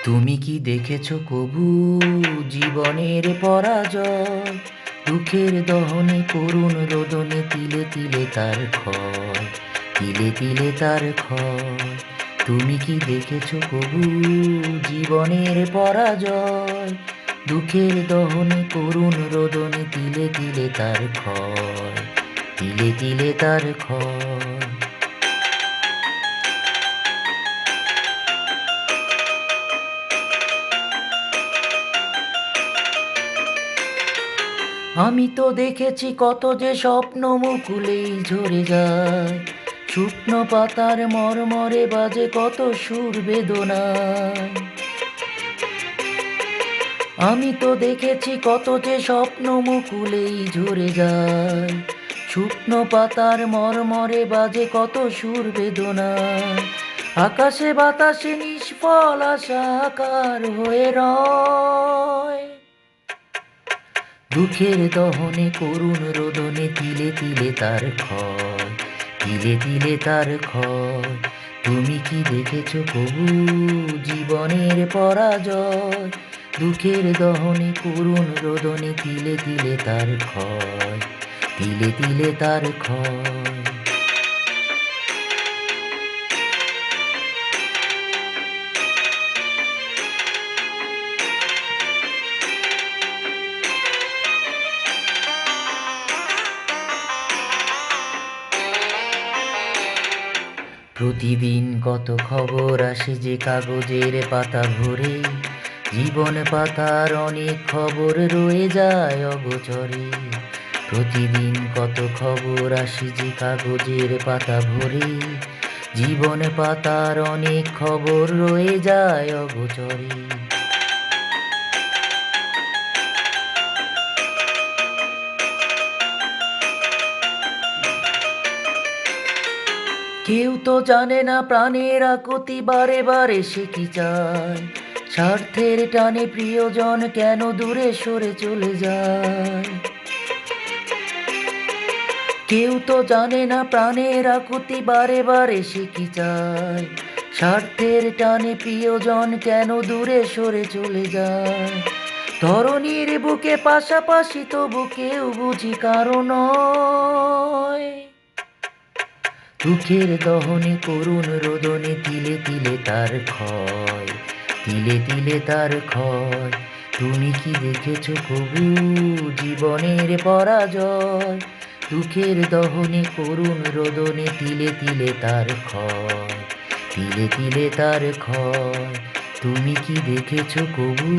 তুমি কি দেখেছো কবু জীবনের পরাজয়? দুঃখের দহনে করুণ রোদনে তিলে তিলে তার ক্ষয়, তিলে তিলে তার ক্ষয়। তুমি কি দেখেছো কবু জীবনের পরাজয়? দুঃখের দহনে করুণ রোদনে তিলে তিলে তার ক্ষয়, তিলে তিলে তার ক্ষয়। আমি তো দেখেছি কত যে স্বপ্ন মুকুলেই ঝরে যায়, শুকনো পাতার মরমরে বাজে কত সুর বেদনায়। আমি তো দেখেছি কত যে স্বপ্ন মুকুলেই ঝরে যায়, শুকনো পাতার মরমরে বাজে কত সুর বেদনায়। আকাশে বাতাসে নিষ্ফল আশা আকার হয়ে রয়, দুঃখের দহনে করুণ রোদনে তিলে তিলে তার ক্ষয়, তিলে তিলে তার ক্ষয়। তুমি কি দেখেছো কবু জীবনের পরাজয়? দুঃখের দহনে করুণ রোদনে তিলে তিলে তার ক্ষয়, তিলে তিলে তার ক্ষয়। প্রতিদিন কত খবর আসে যে কাগজের পাতা ভরে, জীবন পাতার অনেক খবর রয়ে যায় অগোচরে। প্রতিদিন কত খবর আসে যে কাগজের পাতা ভরে, জীবন পাতার অনেক খবর রয়ে যায় অগোচরে। কেউ তো জানে না প্রাণের আকুতি বারে বারে সে কি চায়, স্বার্থের টানে প্রিয়জন কেন দূরে সরে চলে যায়। কেউ তো জানে না প্রাণের আকুতি বারে বারে সে কি চায়, স্বার্থের টানে প্রিয়জন কেন দূরে সরে চলে যায়। ধরণীর বুকে পাশাপাশি তবু কেউ বুঝি কারণ নয়, দুঃখের দহনে করুণ রোদনে তিলে তিলে তার ক্ষয়, তিলে তিলে তার ক্ষয়। তুমি কি দেখেছো কবু জীবনের পরাজয়? দুঃখের দহনে করুণ রোদনে তিলে তিলে তার ক্ষয়, তিলে তিলে তার ক্ষয়। তুমি কি দেখেছো কবু?